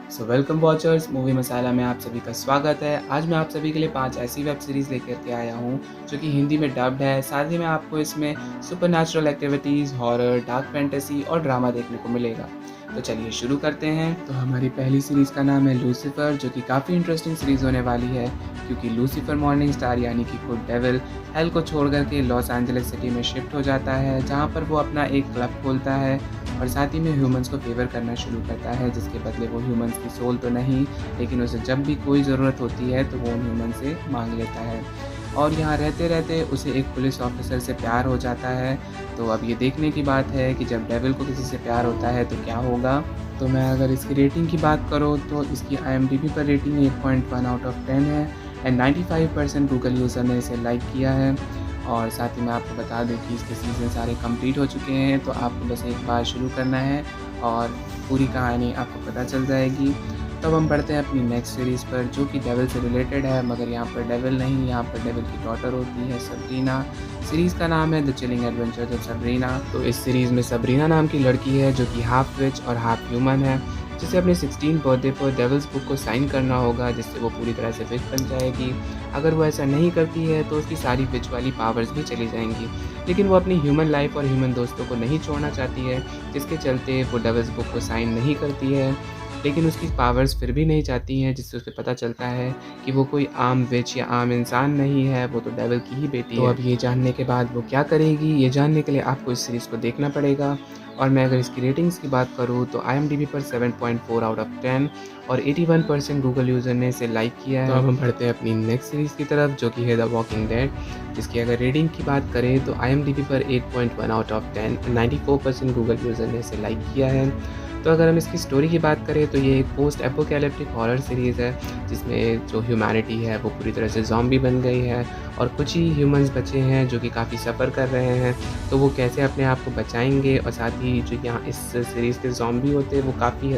So welcome watchers, movie मसाला में आप सभी का स्वागत है। आज मैं आप सभी के लिए 5 ऐसी वेब सीरीज़ लेकर के आया हूँ जो कि हिंदी में डब्ड है। साथ ही में आपको इसमें supernatural activities, horror, dark fantasy और ड्रामा देखने को मिलेगा। तो चलिए शुरू करते हैं। तो हमारी पहली सीरीज़ का नाम है लूसीफर, जो कि काफ़ी इंटरेस्टिंग सीरीज़ होने वाली है क्योंकि लूसीफर मॉर्निंग स्टार यानी कि खुद डेविल हेल को छोड़ कर के लॉस एंजलिस सिटी में शिफ्ट हो जाता है, जहाँ पर वो अपना एक क्लब खोलता है और साथ ही में ह्यूमंस को फेवर करना शुरू करता है, जिसके बदले वो ह्यूमंस की सोल तो नहीं, लेकिन उसे जब भी कोई ज़रूरत होती है तो वो उन ह्यूमन से मांग लेता है। और यहाँ रहते रहते उसे एक पुलिस ऑफिसर से प्यार हो जाता है। तो अब ये देखने की बात है कि जब डेविल को किसी से प्यार होता है तो क्या होगा। तो मैं अगर इसकी रेटिंग की बात करूँ तो इसकी IMDb पर रेटिंग 8.1 आउट ऑफ 10 है एंड 95% गूगल यूज़र ने इसे लाइक किया है। और साथ ही मैं आपको बता दूं कि इसके सीज़न सारे कंप्लीट हो चुके हैं, तो आपको बस एक बार शुरू करना है और पूरी कहानी आपको पता चल जाएगी। तब हम बढ़ते हैं अपनी नेक्स्ट सीरीज़ पर, जो कि डेविल से रिलेटेड है, मगर यहाँ पर डेविल नहीं, यहाँ पर डेविल की डॉटर होती है सबरीना। सीरीज़ का नाम है the chilling adventures of Sabrina. तो इस सीरीज़ में सबरीना नाम की लड़की है जो कि हाफ विच और हाफ ह्यूमन है, जिसे अपने 16 बर्थडे पर डेविल्स बुक को साइन करना होगा, जिससे वो पूरी तरह से विच बन जाएगी। अगर वो ऐसा नहीं करती है तो उसकी सारी विच वाली पावर्स भी चली जाएंगी, लेकिन वो अपनी ह्यूमन लाइफ और ह्यूमन दोस्तों को नहीं छोड़ना चाहती है, जिसके चलते वो डेविल्स बुक को साइन नहीं करती है। लेकिन उसकी पावर्स फिर भी नहीं चाहती हैं, जिससे उसे पता चलता है कि वो कोई आम विच या आम इंसान नहीं है, वो तो डेविल की ही बेटी है। तो अब ये जानने के बाद वो क्या करेगी, ये जानने के लिए आपको इस सीरीज़ को देखना पड़ेगा। और मैं अगर इसकी रेटिंग्स की बात करूँ तो IMDb पर 7.4 आउट ऑफ 10 और 81% गूगल यूज़र ने इसे लाइक किया है। तो अब हम बढ़ते हैं अपनी नेक्स्ट सीरीज़ की तरफ, जो कि है द वॉकिंग डेड, जिसकी अगर रेटिंग की बात करें तो IMDb पर 8.1 आउट ऑफ 10 94% गूगल यूज़र ने इसे लाइक किया है। तो अगर हम इसकी स्टोरी की बात करें तो ये एक पोस्ट एपोकैलिप्टिक हॉरर सीरीज़ है, जिसमें जो ह्यूमैनिटी है वो पूरी तरह से ज़ॉम्बी बन गई है और कुछ ही ह्यूमंस बचे हैं जो कि काफ़ी सफ़र कर रहे हैं। तो वो कैसे अपने आप को बचाएंगे, और साथ ही जो यहाँ इस सीरीज़ के ज़ॉम्बी होते हैं वो काफ़ी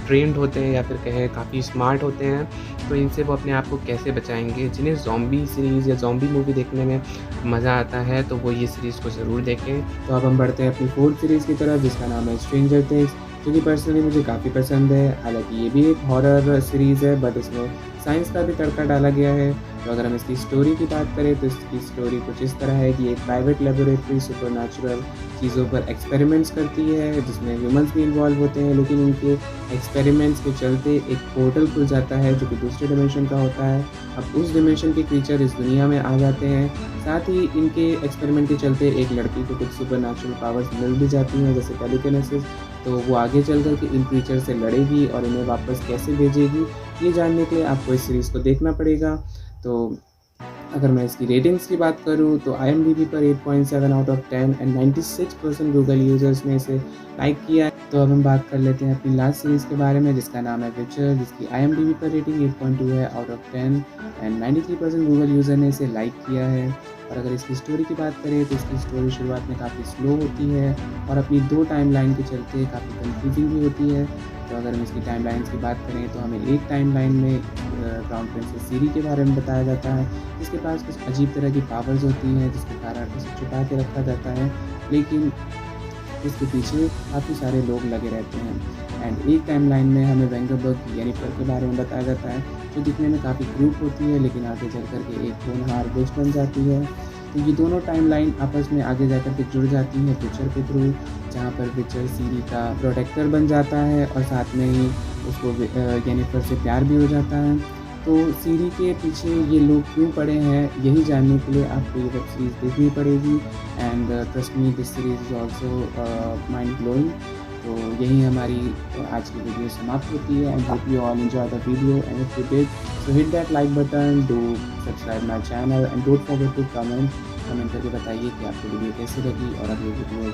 ट्रेंड होते हैं या फिर कहें काफ़ी स्मार्ट होते हैं, तो इनसे वो अपने आप को कैसे बचाएंगे। जिन्हें ज़ॉम्बी सीरीज़ या ज़ॉम्बी मूवी देखने में मज़ा आता है तो वो ये सीरीज़ को ज़रूर देखें। तो अब हम बढ़ते हैं अपनी फोर्थ सीरीज़ की तरफ, जिसका नाम है स्ट्रेंजर थिंग्स, जो कि पर्सनली मुझे काफ़ी पसंद है। हालांकि ये भी एक हॉरर सीरीज़ है, बट इसमें साइंस का भी तड़का डाला गया है। तो अगर हम इसकी स्टोरी की बात करें तो इसकी स्टोरी कुछ इस तरह है कि एक प्राइवेट लेबोरेटरी सुपरनैचुरल चीज़ों पर एक्सपेरिमेंट्स करती है, जिसमें ह्यूमंस भी इन्वॉल्व होते हैं, लेकिन उनके एक्सपेरिमेंट्स के चलते एक पोर्टल खुल जाता है जो कि दूसरे डिमेंशन का होता है। अब उस डिमेंशन के क्रीचर इस दुनिया में आ जाते हैं। साथ ही इनके एक्सपेरिमेंट के चलते एक लड़की को कुछ सुपरनैचुरल पावर्स मिल भी जाती हैं, जैसे टेलीकिनेसिस। तो वो आगे चल कर के इन क्रीचर से लड़ेगी और इन्हें वापस कैसे भेजेगी, ये जानने के लिए आपको इस सीरीज़ को देखना पड़ेगा। तो अगर मैं इसकी रेटिंग्स की बात करूँ तो IMDb पर 8.7 out of 10 and 96% Google users ने इसे लाइक किया है। तो अब हम बात कर लेते हैं अपनी लास्ट सीरीज़ के बारे में, जिसका नाम है विचर, जिसकी IMDb पर रेटिंग 8.2 है out of 10 and 93% Google user ने इसे लाइक किया है। और अगर इसकी स्टोरी की बात करें तो इसकी स्टोरी शुरुआत में काफ़ी स्लो होती है और अपनी 2 टाइमलाइन के चलते काफ़ी कंफ्यूजिंग भी होती है। तो अगर हम इसकी टाइमलाइंस की बात करें तो हमें एक टाइमलाइन में क्राउन प्रिंसेस सीरी के बारे में बताया जाता है, जिसके पास कुछ अजीब तरह की पावर्स होती हैं, जिसके कारण उसे छुपा के रखा जाता है, लेकिन इसके पीछे काफ़ी सारे लोग लगे रहते हैं। एंड एक टाइमलाइन में हमें वेंगरबर्ग येनिफर के बारे में बताया जाता है, जो दिखने में काफ़ी क्यूट होती है, लेकिन आगे चल कर के एक होनहार विच बन जाती है। तो ये दोनों टाइमलाइन आपस में आगे जाकर के जुड़ जाती हैं विचर के थ्रू, जहाँ पर विचर सीरी का प्रोटेक्टर बन जाता है और साथ में ही उसको येनिफर से प्यार भी हो जाता है। तो सीरी के पीछे ये लोग क्यों पड़े हैं, यही जानने के लिए आपको ये वेब सीरीज़ देखनी पड़ेगी। And trust me, this series is also mind blowing. तो यही हमारी आज की वीडियो समाप्त होती है। And hope you all enjoy the video, and if you did so hit that like button, do subscribe my channel and don't forget to comment करके बताइए कि आपको वीडियो कैसी लगी और अगली वीडियो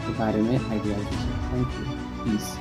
के बारे में आइडियाज़ दीजिए। Thank you, piece.